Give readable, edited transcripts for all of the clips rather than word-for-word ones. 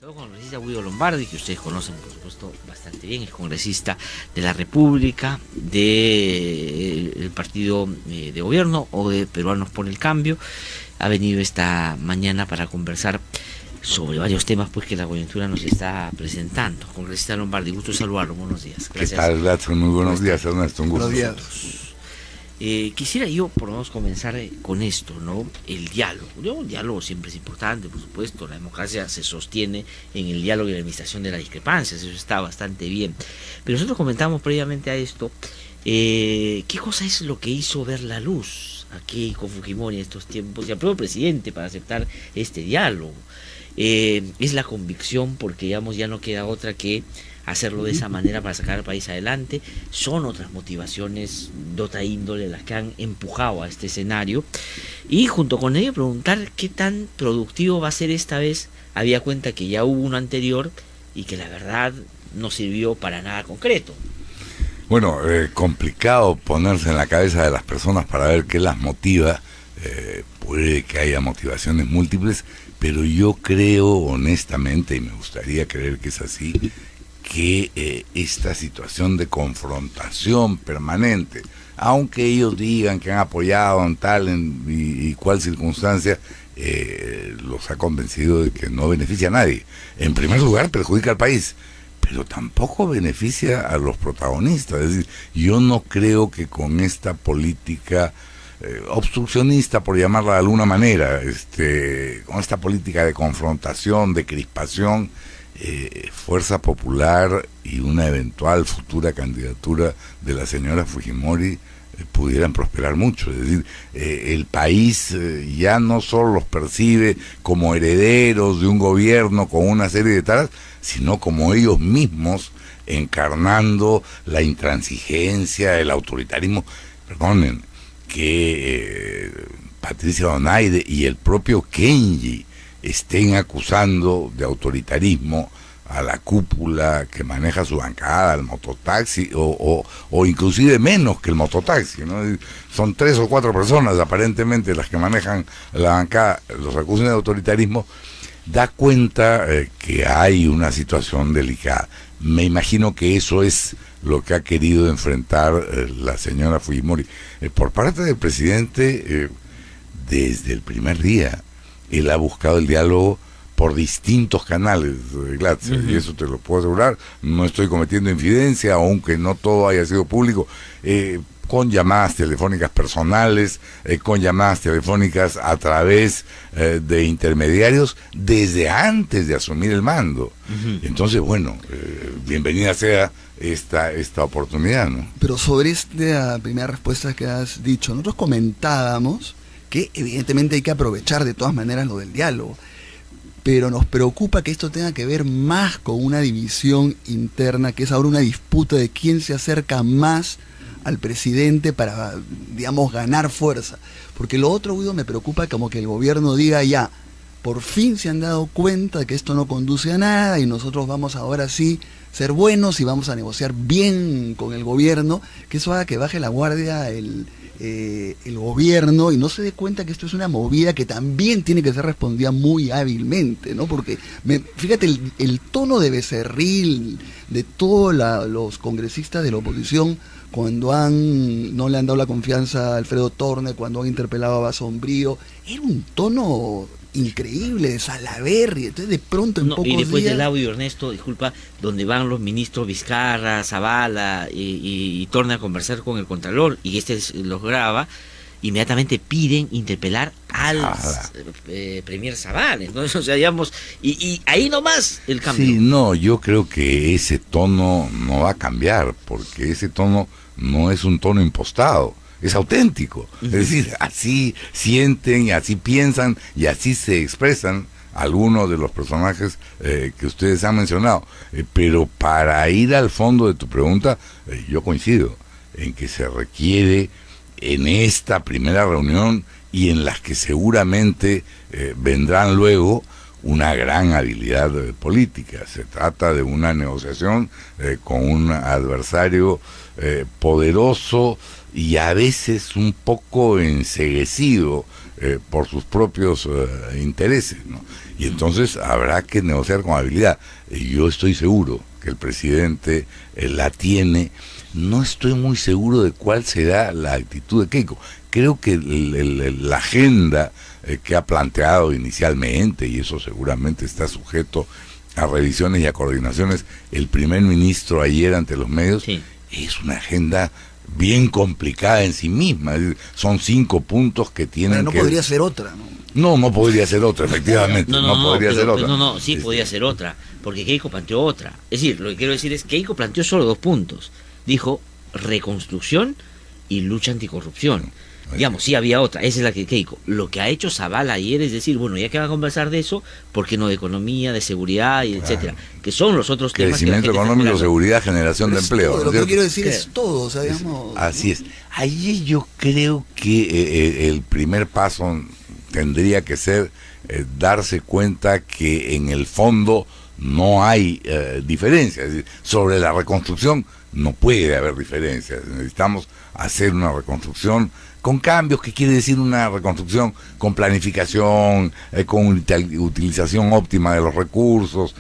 El congresista Guido Lombardi, que ustedes conocen por supuesto bastante bien, es congresista de la República, del partido de gobierno o de Peruanos por el Cambio, ha venido esta mañana para conversar sobre varios temas pues que la coyuntura nos está presentando. Congresista Lombardi, gusto saludarlo, buenos días. Gracias. ¿Qué tal, Gladson? Muy buenos días, Ernesto, un gusto. Buenos días. Quisiera yo, por lo menos, comenzar con esto, ¿no? El diálogo. El diálogo siempre es importante, por supuesto. La democracia se sostiene en el diálogo y la administración de las discrepancias. Eso está bastante bien. Pero nosotros comentamos previamente a esto, ¿qué cosa es lo que hizo ver la luz aquí con Fujimori en estos tiempos y al propio presidente para aceptar este diálogo? Es la convicción, porque digamos ya no queda otra que hacerlo de esa manera para sacar al país adelante. Son otras motivaciones de otra índole las que han empujado a este escenario, y junto con ello preguntar qué tan productivo va a ser esta vez, había cuenta que ya hubo uno anterior y que la verdad no sirvió para nada concreto. Bueno, complicado ponerse en la cabeza de las personas para ver qué las motiva. Puede que haya motivaciones múltiples, pero yo creo honestamente, y me gustaría creer que es así, que esta situación de confrontación permanente, aunque ellos digan que han apoyado en tal y cual circunstancia, los ha convencido de que no beneficia a nadie. En primer lugar, perjudica al país, pero tampoco beneficia a los protagonistas. Es decir, yo no creo que con esta política obstruccionista, por llamarla de alguna manera, con esta política de confrontación, de crispación, Fuerza Popular y una eventual futura candidatura de la señora Fujimori pudieran prosperar mucho. Es decir, el país ya no solo los percibe como herederos de un gobierno con una serie de taras, sino como ellos mismos encarnando la intransigencia, el autoritarismo. Perdonen, que Patricia Donaire y el propio Kenji estén acusando de autoritarismo a la cúpula que maneja su bancada, el mototaxi, o inclusive menos que el mototaxi, ¿no? Son 3 o 4 personas aparentemente las que manejan la bancada, los acusan de autoritarismo. Da cuenta que hay una situación delicada. Me imagino que eso es lo que ha querido enfrentar la señora Fujimori. Por parte del presidente, desde el primer día, él ha buscado el diálogo por distintos canales, Gladson, y eso te lo puedo asegurar. No estoy cometiendo infidencia, aunque no todo haya sido público, con llamadas telefónicas personales, con llamadas telefónicas a través de intermediarios desde antes de asumir el mando. Entonces, bueno, bienvenida sea esta oportunidad, ¿no? Pero sobre esta primera respuesta que has dicho, nosotros comentábamos que evidentemente hay que aprovechar de todas maneras lo del diálogo, pero nos preocupa que esto tenga que ver más con una división interna, que es ahora una disputa de quién se acerca más al presidente para, digamos, ganar fuerza. Porque lo otro, Guido, me preocupa como que el gobierno diga ya, por fin se han dado cuenta de que esto no conduce a nada y nosotros vamos ahora sí ser buenos y vamos a negociar bien con el gobierno, que eso haga que baje la guardia el gobierno y no se dé cuenta que esto es una movida que también tiene que ser respondida muy hábilmente, ¿no? Porque fíjate el tono de becerril de todos los congresistas de la oposición cuando no le han dado la confianza a Alfredo Torne, cuando han interpelado a Basombrío, era un tono increíble de Salaverry. Entonces de pronto en pocos días... Y después del audio, Ernesto, disculpa, donde van los ministros Vizcarra, Zavala y Torne a conversar con el Contralor, y los graba, inmediatamente piden interpelar al Premier Zavala. Entonces, o sea, digamos, y ahí nomás el cambio. Sí, no, yo creo que ese tono no va a cambiar, porque ese tono no es un tono impostado, es auténtico. Es decir, así sienten, así piensan y así se expresan algunos de los personajes que ustedes han mencionado. Pero para ir al fondo de tu pregunta, yo coincido en que se requiere en esta primera reunión y en las que seguramente vendrán luego una gran habilidad política. Se trata de una negociación con un adversario poderoso y a veces un poco enceguecido por sus propios intereses, ¿no? Y entonces habrá que negociar con habilidad. Yo estoy seguro que el presidente la tiene. No estoy muy seguro de cuál será la actitud de Keiko. Creo que la agenda que ha planteado inicialmente, y eso seguramente está sujeto a revisiones y a coordinaciones, el primer ministro ayer ante los medios, sí, es una agenda bien complicada en sí misma. Son 5 puntos que tienen. Pero no podría ser otra, ¿no? No podría ser otra, efectivamente. No podría ser otra. Sí podría ser otra, porque Keiko planteó otra. Es decir, lo que quiero decir es que Keiko planteó solo 2 puntos. Dijo reconstrucción y lucha anticorrupción. Digamos, sí había otra, esa es la que Keiko. Lo que ha hecho Zavala ayer es decir, bueno, ya que va a conversar de eso, ¿por qué no de economía, de seguridad y etcétera? Que son los otros temas. Crecimiento económico, seguridad, generación de empleo. Lo que yo quiero decir es todo, o sea, digamos. Así es. Allí yo creo que el primer paso tendría que ser darse cuenta que en el fondo no hay diferencias. Es decir, sobre la reconstrucción no puede haber diferencias. Necesitamos hacer una reconstrucción con cambios. ¿Qué quiere decir una reconstrucción? Con planificación, con utilización óptima de los recursos.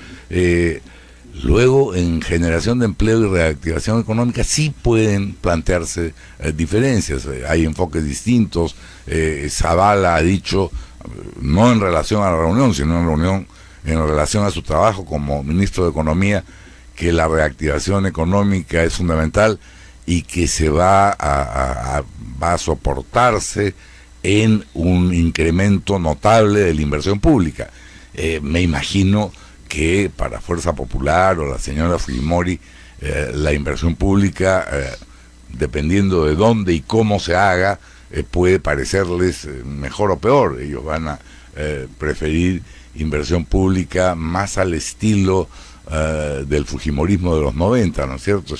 Luego, en generación de empleo y reactivación económica sí pueden plantearse diferencias. Hay enfoques distintos. Zavala ha dicho, no en relación a la reunión, sino en relación a su trabajo como ministro de Economía, que la reactivación económica es fundamental y que se va a soportarse en un incremento notable de la inversión pública. Me imagino que para Fuerza Popular o la señora Fujimori, la inversión pública, dependiendo de dónde y cómo se haga, puede parecerles mejor o peor. Ellos van a preferir inversión pública más al estilo del fujimorismo de los 90, ¿no es cierto?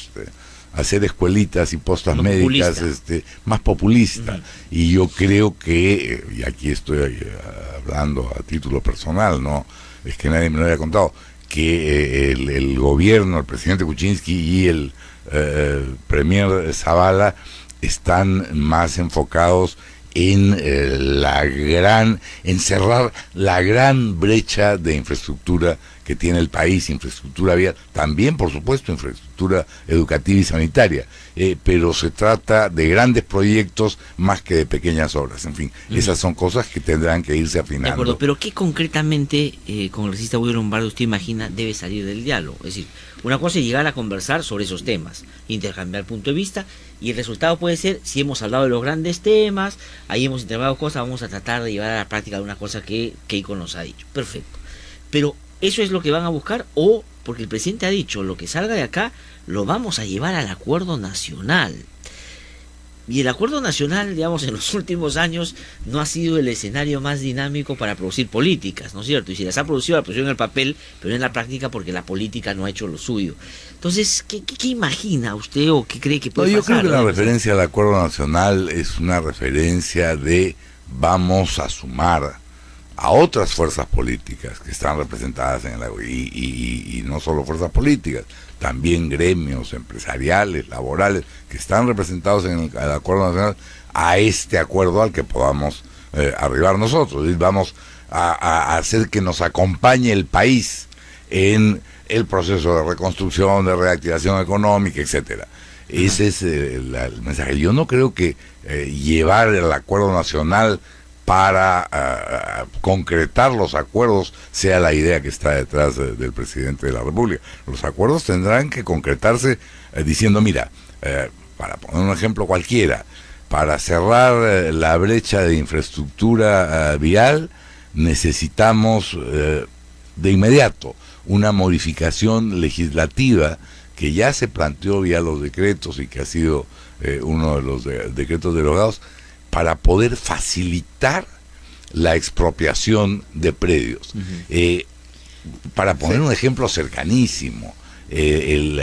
Hacer escuelitas y postas médicas más populista. Y yo creo que, y aquí estoy hablando a título personal, no es que nadie me lo haya contado, que el gobierno, el presidente Kuczynski y el premier Zavala están más enfocados en cerrar la gran brecha de infraestructura que tiene el país, infraestructura vial, también por supuesto infraestructura educativa y sanitaria, pero se trata de grandes proyectos más que de pequeñas obras. En fin, esas son cosas que tendrán que irse afinando. De acuerdo, pero ¿qué concretamente, congresista Willy Lombardo, usted imagina debe salir del diálogo? Es decir, una cosa es llegar a conversar sobre esos temas, intercambiar punto de vista, y el resultado puede ser, si hemos hablado de los grandes temas, ahí hemos intercambiado cosas, vamos a tratar de llevar a la práctica alguna cosa que Keiko nos ha dicho. Perfecto. Pero ¿eso es lo que van a buscar? O, porque el presidente ha dicho, lo que salga de acá lo vamos a llevar al acuerdo nacional. Y el acuerdo nacional, digamos, en los últimos años no ha sido el escenario más dinámico para producir políticas, ¿no es cierto? Y si las ha producido, la producido en el papel, pero no en la práctica porque la política no ha hecho lo suyo. Entonces, ¿qué imagina usted o qué cree que puede pasar? Yo creo que la referencia al acuerdo nacional es una referencia de vamos a sumar a otras fuerzas políticas que están representadas en y no solo fuerzas políticas, también gremios empresariales, laborales, que están representados en el acuerdo nacional, a este acuerdo al que podamos arribar nosotros. Y vamos a hacer que nos acompañe el país en el proceso de reconstrucción, de reactivación económica, etcétera. Ese es el mensaje. Yo no creo que llevar el acuerdo nacional para concretar los acuerdos sea la idea que está detrás del presidente de la República. Los acuerdos tendrán que concretarse diciendo, mira, para poner un ejemplo cualquiera, para cerrar la brecha de infraestructura vial necesitamos de inmediato una modificación legislativa que ya se planteó vía los decretos y que ha sido uno de los decretos derogados, para poder facilitar la expropiación de predios. Para poner un ejemplo cercanísimo, el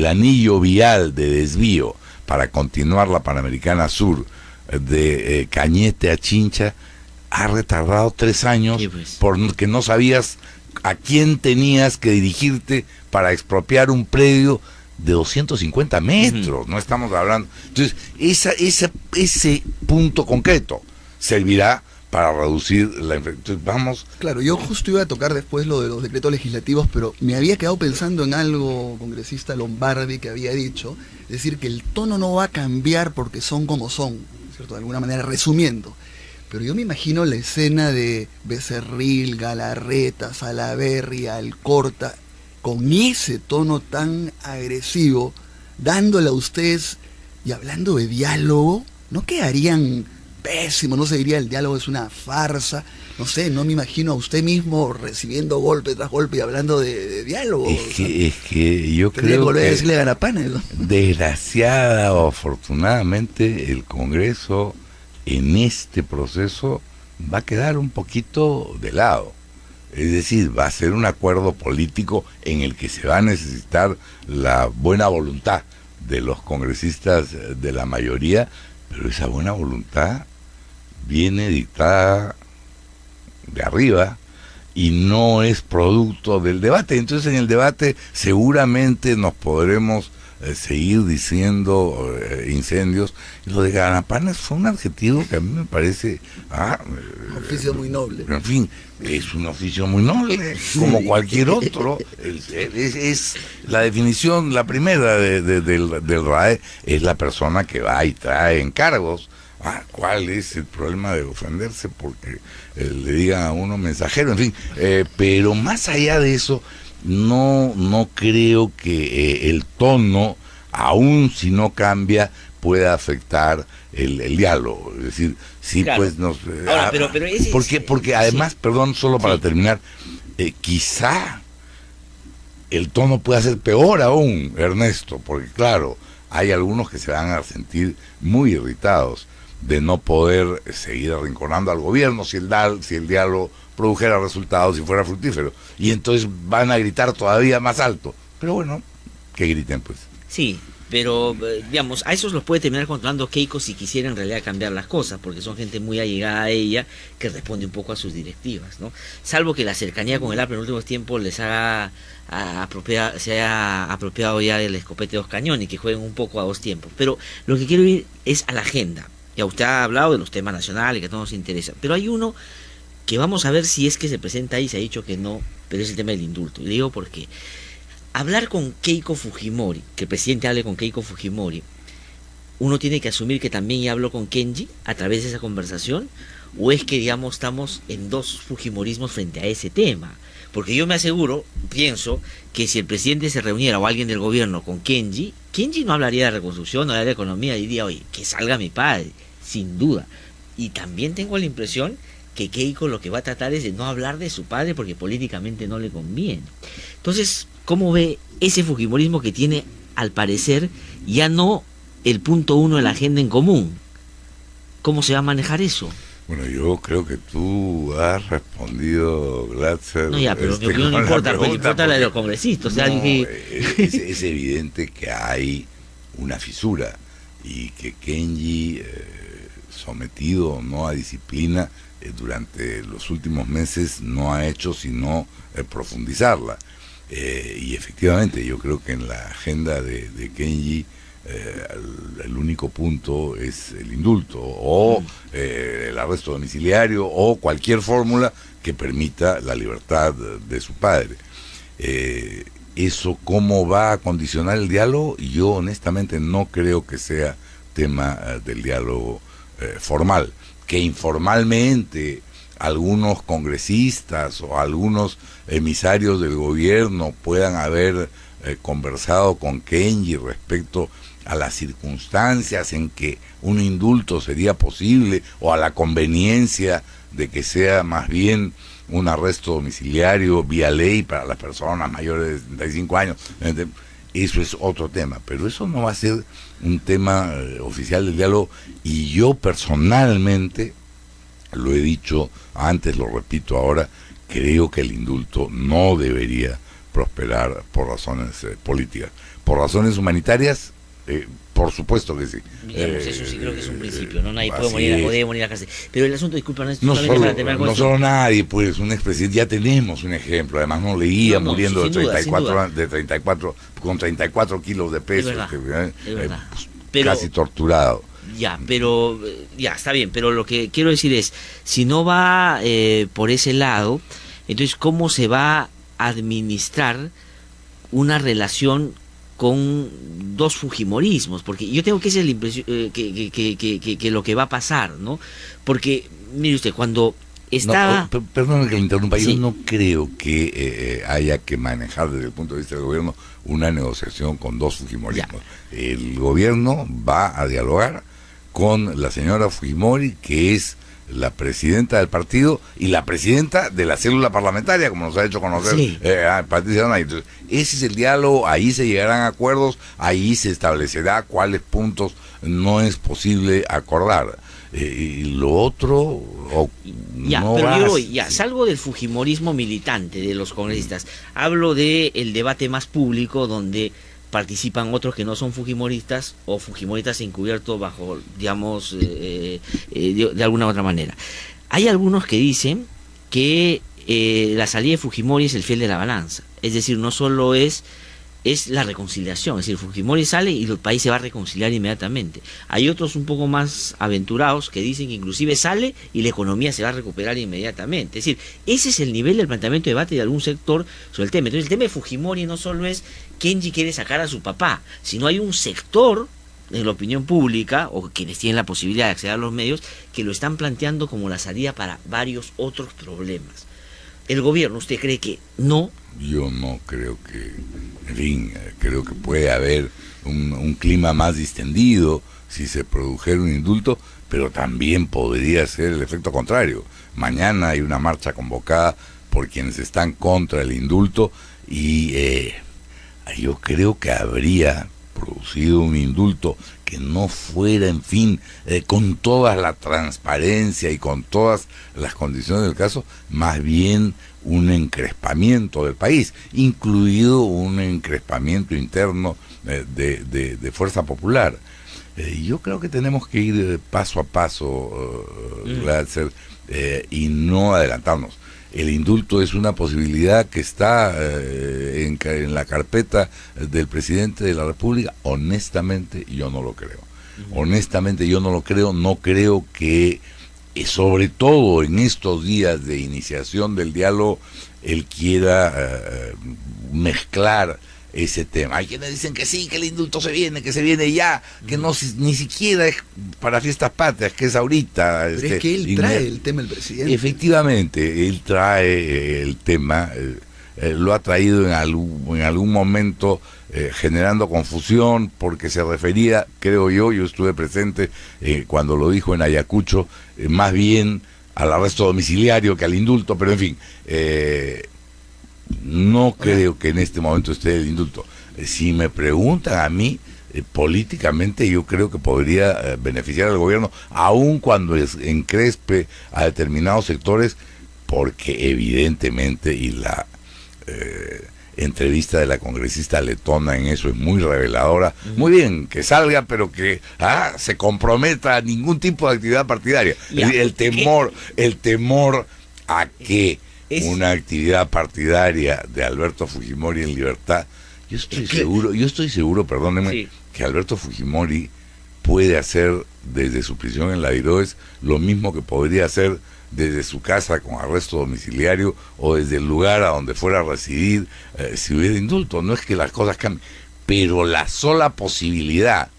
anillo vial de desvío para continuar la Panamericana Sur de Cañete a Chincha ha retardado 3 años, porque no sabías a quién tenías que dirigirte para expropiar un predio de 250 metros, no estamos hablando. Entonces, ese punto concreto servirá para reducir la infección. Entonces, vamos. Claro, yo justo iba a tocar después lo de los decretos legislativos, pero me había quedado pensando en algo, congresista Lombardi, que había dicho, es decir, que el tono no va a cambiar porque son como son, ¿cierto? De alguna manera, resumiendo. Pero yo me imagino la escena de Becerril, Galarreta, Salaverry, Alcorta, con ese tono tan agresivo, dándole a ustedes y hablando de diálogo, ¿no quedarían pésimos? ¿No se diría el diálogo es una farsa? No sé, no me imagino a usted mismo recibiendo golpe tras golpe y hablando de diálogo. Es que yo creo volver a que decirle Ganapanes, ¿no? desgraciada o afortunadamente el Congreso en este proceso va a quedar un poquito de lado. Es decir, va a ser un acuerdo político en el que se va a necesitar la buena voluntad de los congresistas de la mayoría, pero esa buena voluntad viene dictada de arriba y no es producto del debate. Entonces en el debate seguramente nos podremos seguir diciendo incendios. Y lo de Ganapanes fue un adjetivo que a mí me parece un oficio muy noble. En fin, es un oficio muy noble, como cualquier otro. Es la definición, la primera del RAE, es la persona que va y trae encargos. ¿Cuál es el problema de ofenderse porque le digan a uno mensajero? En fin, pero más allá de eso, no creo que el tono, aun si no cambia, pueda afectar el diálogo. Es decir, sí, claro. Pues nos... Ahora, pero porque además, sí. Perdón, solo para sí. terminar, quizá el tono pueda ser peor aún, Ernesto, porque claro, hay algunos que se van a sentir muy irritados de no poder seguir arrinconando al gobierno si el diálogo produjera resultados y fuera fructífero. Y entonces van a gritar todavía más alto. Pero bueno, que griten pues. Sí, pero digamos, a esos los puede terminar controlando Keiko si quisiera en realidad cambiar las cosas, porque son gente muy allegada a ella que responde un poco a sus directivas, ¿no? Salvo que la cercanía con el APRA en los últimos tiempos les haga se haya apropiado ya del escopete de dos cañones y que jueguen un poco a dos tiempos. Pero lo que quiero ir es a la agenda. Ya usted ha hablado de los temas nacionales que a todos nos interesa, pero hay uno que vamos a ver si es que se presenta ahí, se ha dicho que no, pero es el tema del indulto. Y le digo porque hablar con Keiko Fujimori, que el presidente hable con Keiko Fujimori, uno tiene que asumir que también ya habló con Kenji a través de esa conversación, o es que, digamos, estamos en dos fujimorismos frente a ese tema. Porque yo me aseguro, pienso, que si el presidente se reuniera o alguien del gobierno con Kenji no hablaría de reconstrucción, no hablaría de economía, diría, oye, que salga mi padre, sin duda. Y también tengo la impresión que Keiko lo que va a tratar es de no hablar de su padre porque políticamente no le conviene. Entonces, ¿cómo ve ese fujimorismo que tiene, al parecer, ya no el punto uno de la agenda en común? ¿Cómo se va a manejar eso? Bueno, yo creo que tú has respondido, Glatzer. No, ya, pero mi opinión no importa, pero importa la de los congresistas. O sea, no, es evidente que hay una fisura y que Kenji, sometido o no a disciplina, durante los últimos meses no ha hecho sino profundizarla. Y efectivamente, yo creo que en la agenda de Kenji, el único punto es el indulto o el arresto domiciliario o cualquier fórmula que permita la libertad de su padre. Eso cómo va a condicionar el diálogo, yo honestamente no creo que sea tema del diálogo formal. Que informalmente algunos congresistas o algunos emisarios del gobierno puedan haber conversado con Kenji respecto a las circunstancias en que un indulto sería posible o a la conveniencia de que sea más bien un arresto domiciliario vía ley para las personas mayores de 75 años. Eso es otro tema, pero eso no va a ser un tema oficial del diálogo, y yo personalmente, lo he dicho antes, lo repito ahora, creo que el indulto no debería prosperar por razones políticas. Por razones humanitarias, Por supuesto que sí. Digamos, eso sí creo que es un principio, ¿no? Nadie puede así morir, es. o debe morir a la cárcel. Pero el asunto, disculpa, no es No solamente solo, para terminar con no esto. solo nadie, pues un expresidente, ya tenemos un ejemplo, además no leía No, no, muriendo sin de duda, 34, de 34, con 34 kilos de peso, Es verdad, es verdad. pues, Pero- casi torturado. Ya, pero ya está bien, pero lo que quiero decir es, si no va por ese lado, entonces ¿cómo se va a administrar una relación con dos fujimorismos? Porque yo tengo que esa es la impresión que lo que va a pasar, ¿no? Porque mire usted, cuando estaba Perdón que le interrumpa, Sí. yo no creo que haya que manejar desde el punto de vista del gobierno una negociación con dos fujimorismos. El gobierno va a dialogar con la señora Fujimori, que es la presidenta del partido y la presidenta de la célula parlamentaria, como nos ha hecho conocer Sí. Patricia Donay. Entonces, ese es el diálogo, ahí se llegarán a acuerdos, ahí se establecerá cuáles puntos no es posible acordar. Y lo otro, ya, no pero va yo a- voy, ya, salgo del fujimorismo militante de los congresistas, hablo de el debate más público donde participan otros que no son fujimoristas o fujimoristas encubiertos bajo, digamos, de alguna u otra manera. Hay algunos que dicen que la salida de Fujimori es el fiel de la balanza, es decir, no solo es la reconciliación, es decir, Fujimori sale y el país se va a reconciliar inmediatamente. Hay otros un poco más aventurados que dicen que inclusive sale y la economía se va a recuperar inmediatamente. Es decir, ese es el nivel del planteamiento de debate de algún sector sobre el tema. Entonces el tema de Fujimori no solo es Kenji quiere sacar a su papá, sino hay un sector en la opinión pública, o quienes tienen la posibilidad de acceder a los medios, que lo están planteando como la salida para varios otros problemas. ¿El gobierno, usted cree que no? Yo no creo que, en fin, creo que puede haber un clima más distendido si se produjera un indulto, pero también podría ser el efecto contrario. Mañana hay una marcha convocada por quienes están contra el indulto y yo creo que habría producido un indulto que no fuera, en fin, con toda la transparencia y con todas las condiciones del caso, más bien un encrespamiento del país, incluido un encrespamiento interno de Fuerza Popular. Yo creo que tenemos que ir paso a paso, Glatzer, y no adelantarnos. El indulto es una posibilidad que está en la carpeta del presidente de la República. Honestamente, yo no lo creo. Honestamente, yo no lo creo. No creo que, sobre todo en estos días de iniciación del diálogo, él quiera mezclar ese tema. Hay quienes dicen que sí, que el indulto se viene ya, que no ni siquiera es para fiestas patrias, que es ahorita. Pero es que él trae el tema del presidente. Efectivamente, él trae el tema, lo ha traído en algún momento generando confusión, porque se refería, creo yo estuve presente cuando lo dijo en Ayacucho, más bien al arresto domiciliario que al indulto, pero en fin, no creo que en este momento esté el indulto. Si me preguntan a mí, políticamente yo creo que podría beneficiar al gobierno, aun cuando encrespe a determinados sectores, porque evidentemente, y la entrevista de la congresista letona en eso es muy reveladora, muy bien, que salga, pero que se comprometa a ningún tipo de actividad partidaria. El temor a que una actividad partidaria de Alberto Fujimori en libertad, yo estoy seguro, perdónenme, Sí. que Alberto Fujimori puede hacer desde su prisión en la Diroes lo mismo que podría hacer desde su casa con arresto domiciliario o desde el lugar a donde fuera a residir si hubiera indulto. No es que las cosas cambien, pero la sola posibilidad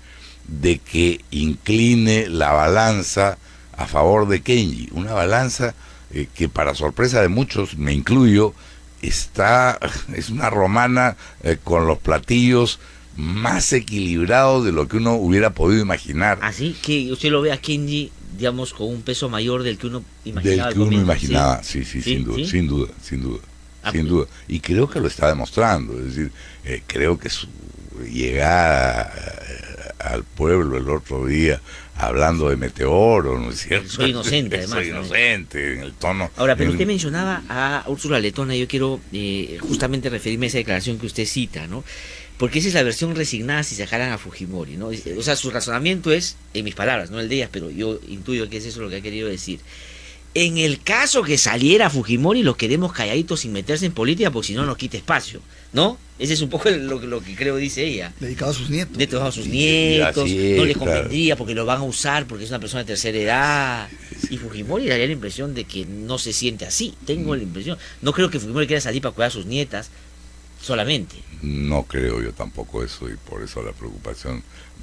de que incline la balanza a favor de Kenji, una balanza que para sorpresa de muchos, me incluyo, es una romana con los platillos más equilibrados de lo que uno hubiera podido imaginar. Así que usted lo ve a Kenji, digamos, con un peso mayor del que uno imaginaba. Del al que uno comienzo, imaginaba, ¿sí? sí, sin duda. sin duda. Y creo que lo está demostrando. Es decir, creo que su llegada al pueblo el otro día hablando de Meteoro, ¿no es cierto? Soy inocente, además. Soy inocente, en el tono... Ahora, pero usted mencionaba a Úrsula Letona, yo quiero justamente referirme a esa declaración que usted cita, ¿no? Porque esa es la versión resignada si sacaran a Fujimori, ¿no? O sea, su razonamiento es, en mis palabras, no el de ellas, pero yo intuyo que es eso lo que ha querido decir. En el caso que saliera Fujimori, lo queremos calladitos sin meterse en política, porque si no nos quita espacio, ¿no? Ese es un poco lo que creo dice ella. Dedicado a sus nietos. Dedicado a sus nietos, es, no les claro. convendría porque lo van a usar porque es una persona de tercera edad. Y Fujimori daría la impresión de que no se siente así. Tengo la impresión. No creo que Fujimori quiera salir para cuidar a sus nietas solamente. No creo yo tampoco eso, y por eso la preocupación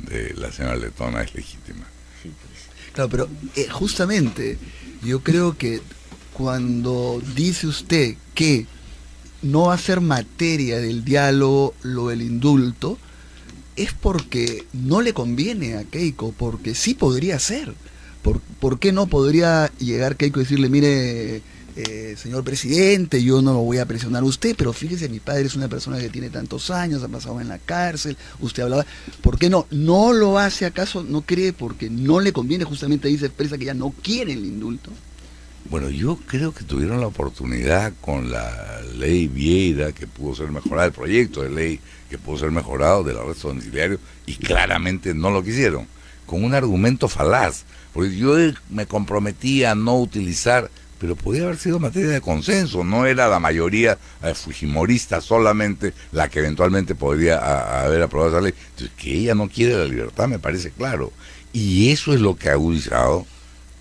de la señora Letona es legítima. Sí, pues. Claro, pero justamente yo creo que cuando dice usted que no va a ser materia del diálogo lo del indulto, es porque no le conviene a Keiko, porque sí podría ser. ¿Por qué no podría llegar Keiko y decirle, mire, señor presidente, yo no lo voy a presionar a usted, pero fíjese, mi padre es una persona que tiene tantos años, ha pasado en la cárcel, usted hablaba, ¿por qué no? ¿No lo hace acaso? ¿No cree? Porque no le conviene, justamente ahí se expresa que ya no quiere el indulto. Bueno, yo creo que tuvieron la oportunidad con la ley Vieira, que pudo ser mejorada, el proyecto de ley que pudo ser mejorado del arresto domiciliario, y claramente no lo quisieron, con un argumento falaz, porque yo me comprometí a no utilizar, pero podía haber sido materia de consenso, no era la mayoría fujimorista solamente la que eventualmente podría haber aprobado esa ley. Entonces, que ella no quiere la libertad me parece claro, y eso es lo que ha agudizado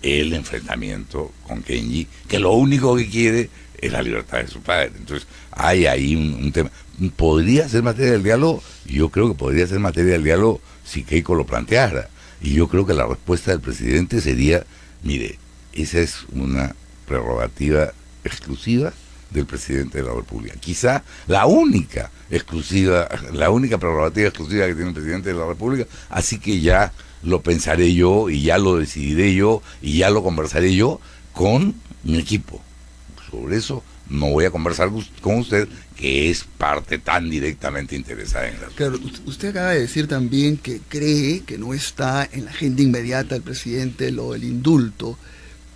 el enfrentamiento con Kenji, que lo único que quiere es la libertad de su padre. Entonces hay ahí un tema. ¿Podría ser materia del diálogo? Yo creo que podría ser materia del diálogo si Keiko lo planteara, y yo creo que la respuesta del presidente sería, mire, esa es una prerrogativa exclusiva del presidente de la República, quizá la única prerrogativa exclusiva que tiene el presidente de la República, así que ya lo pensaré yo, y ya lo decidiré yo, y ya lo conversaré yo con mi equipo. Sobre eso no voy a conversar con usted, que es parte tan directamente interesada en la... Claro, usted acaba de decir también que cree que no está en la agenda inmediata del presidente lo del indulto,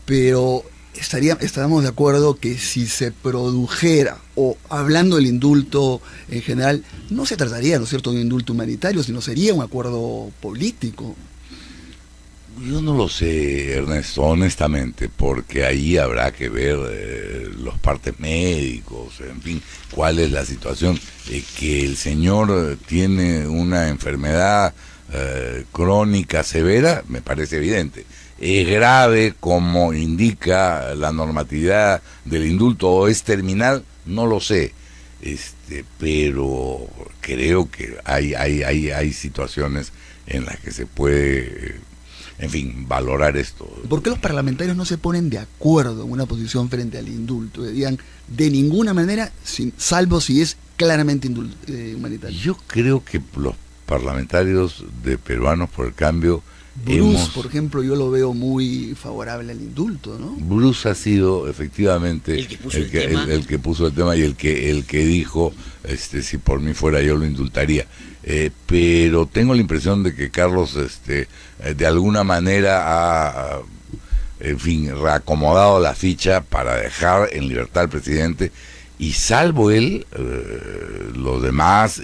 pero estaríamos de acuerdo que si se produjera, o hablando del indulto en general, no se trataría, ¿no es cierto?, de un indulto humanitario, sino sería un acuerdo político. Yo no lo sé, Ernesto, honestamente, porque ahí habrá que ver los partes médicos, en fin, cuál es la situación. Que el señor tiene una enfermedad crónica severa, me parece evidente. Es grave, como indica la normatividad del indulto, o es terminal, no lo sé. Pero creo que hay situaciones en las que se puede, en fin, valorar esto. ¿Por qué los parlamentarios no se ponen de acuerdo en una posición frente al indulto? Digan, de ninguna manera, salvo si es claramente humanitario. Yo creo que los parlamentarios de Peruanos por el Cambio... Bruce, por ejemplo, yo lo veo muy favorable al indulto, ¿no? Bruce ha sido efectivamente el que puso el tema y el que dijo, si por mí fuera yo lo indultaría. Pero tengo la impresión de que Carlos de alguna manera ha, en fin, reacomodado la ficha para dejar en libertad al presidente, y salvo él, los demás,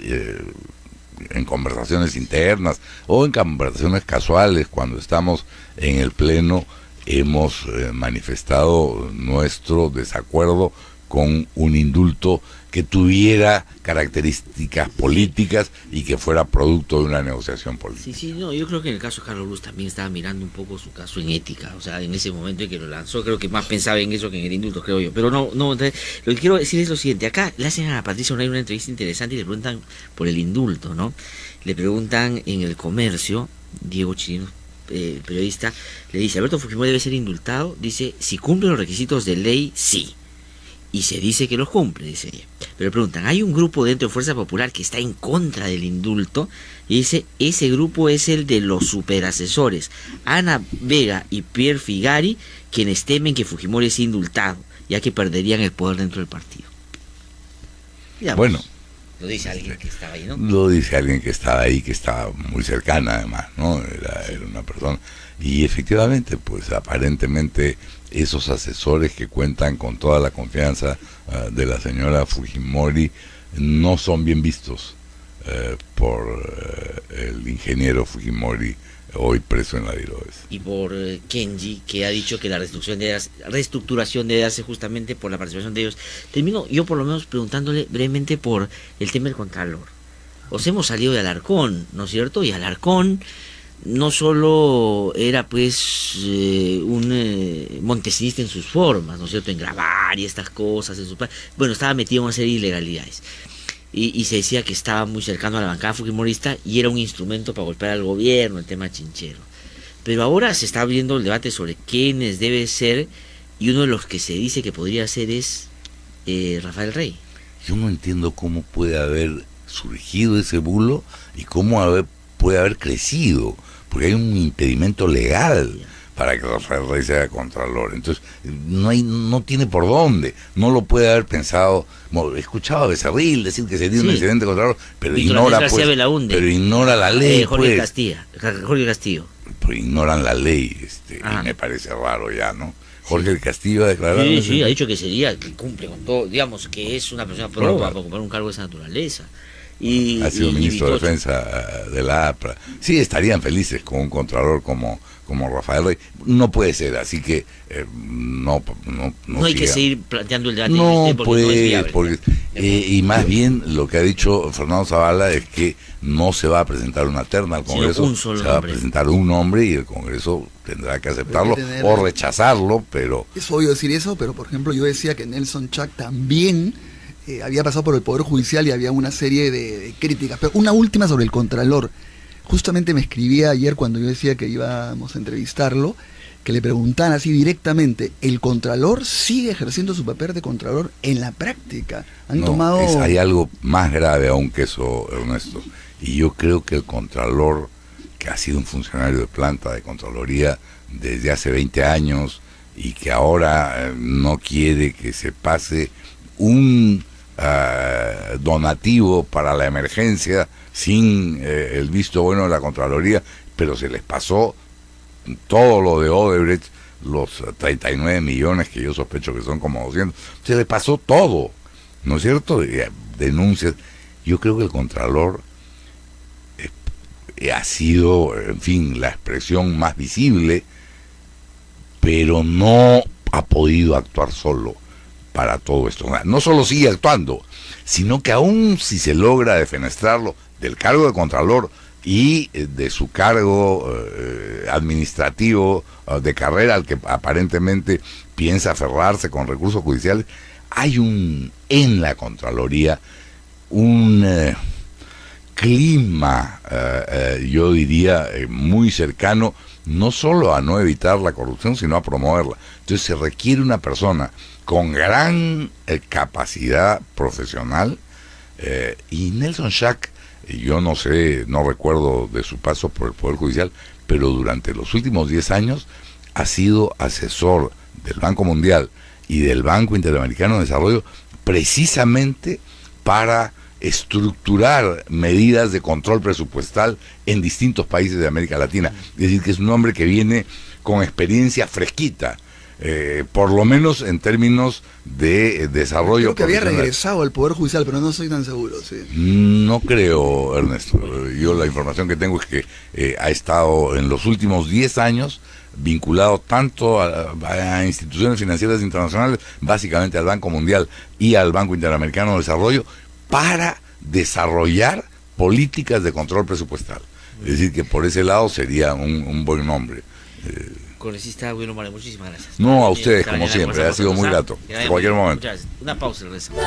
en conversaciones internas o en conversaciones casuales cuando estamos en el pleno, hemos manifestado nuestro desacuerdo con un indulto que tuviera características políticas y que fuera producto de una negociación política. Sí, no, yo creo que en el caso de Carlos Luz también estaba mirando un poco su caso en ética, o sea, en ese momento en que lo lanzó, creo que más pensaba en eso que en el indulto, creo yo. Pero no, lo que quiero decir es lo siguiente: acá le hacen a Patricia Unay una entrevista interesante y le preguntan por el indulto, ¿no? Le preguntan en El Comercio, Diego Chirino, periodista, le dice, ¿Alberto Fujimori debe ser indultado? Dice, si cumple los requisitos de ley, sí. Y se dice que los cumple, dice ella. Pero le preguntan, hay un grupo dentro de Fuerza Popular que está en contra del indulto, y dice, ese grupo es el de los superasesores, Ana Vega y Pierre Figari, quienes temen que Fujimori sea indultado, ya que perderían el poder dentro del partido. Digamos, Bueno, lo dice alguien que estaba ahí, ¿no? lo dice alguien que estaba ahí, que estaba muy cercana además, ¿no? Era una persona. Y efectivamente, pues aparentemente esos asesores que cuentan con toda la confianza de la señora Fujimori no son bien vistos por el ingeniero Fujimori, hoy preso en la Diloes. Y por Kenji, que ha dicho que la reestructuración debe darse justamente por la participación de ellos. Termino yo por lo menos preguntándole brevemente por el tema del Contralor. Os hemos salido de Alarcón, ¿no es cierto? Y Alarcón no solo era pues un montesinista en sus formas, ¿no es cierto? En grabar y estas cosas, bueno, estaba metido en una serie de ilegalidades. Y se decía que estaba muy cercano a la bancada fujimorista y era un instrumento para golpear al gobierno, el tema chinchero. Pero ahora se está abriendo el debate sobre quiénes debe ser, y uno de los que se dice que podría ser es Rafael Rey. Yo no entiendo cómo puede haber surgido ese bulo y cómo puede haber crecido, porque hay un impedimento legal para que Rafael Rey sea Contralor. Entonces, no tiene por dónde. No lo puede haber pensado. He escuchado a Becerril decir que sería un excelente Contralor, pero ignora la ley. Jorge pues. Castillo. Pero ignoran la ley, y me parece raro ya, ¿no? Jorge del Castillo ha declarado. Sí, ha dicho que cumple con todo, digamos, que es una persona proba para ocupar un cargo de esa naturaleza. Ha sido ministro de Defensa de la APRA. Sí, estarían felices con un Contralor como Rafael Rey. No puede ser, así que no hay que seguir planteando el debate. No, porque no es viable. Y más bien lo que ha dicho Fernando Zavala es que no se va a presentar una terna al Congreso, va a presentar un hombre y el Congreso tendrá que aceptarlo o rechazarlo, pero... Es obvio decir eso, pero por ejemplo yo decía que Nelson Chak también había pasado por el Poder Judicial y había una serie de críticas. Pero una última sobre el Contralor. Justamente me escribía ayer cuando yo decía que íbamos a entrevistarlo, que le preguntaban así directamente, ¿el Contralor sigue ejerciendo su papel de Contralor en la práctica? Hay algo más grave aún que eso, Ernesto. Y yo creo que el Contralor, que ha sido un funcionario de planta de Contraloría desde hace 20 años y que ahora no quiere que se pase un donativo para la emergencia sin el visto bueno de la Contraloría, pero se les pasó todo lo de Odebrecht, los 39 millones que yo sospecho que son como 200, se les pasó todo, ¿no es cierto? Denuncias. Yo creo que el Contralor ha sido, en fin, la expresión más visible, pero no ha podido actuar solo para todo esto. No solo sigue actuando, sino que aún si se logra defenestrarlo del cargo de Contralor y de su cargo administrativo de carrera al que aparentemente piensa aferrarse con recursos judiciales, hay en la Contraloría un clima, yo diría, muy cercano, no solo a no evitar la corrupción, sino a promoverla. Entonces se requiere una persona con gran capacidad profesional, y Nelson Chak, yo no sé, no recuerdo de su paso por el Poder Judicial, pero durante los últimos 10 años ha sido asesor del Banco Mundial y del Banco Interamericano de Desarrollo precisamente para estructurar medidas de control presupuestal en distintos países de América Latina. Es decir, que es un hombre que viene con experiencia fresquita, por lo menos en términos de desarrollo. Creo que había regresado al Poder Judicial, pero no soy tan seguro. Sí. No creo, Ernesto. Yo la información que tengo es que ha estado en los últimos 10 años vinculado tanto a instituciones financieras internacionales, básicamente al Banco Mundial y al Banco Interamericano de Desarrollo, para desarrollar políticas de control presupuestal. Es decir, que por ese lado sería un buen nombre. Congresista William Morales, muchísimas gracias. No, a ustedes, como siempre, ha sido muy grato. En cualquier momento. Muchas gracias. Una pausa, regresamos.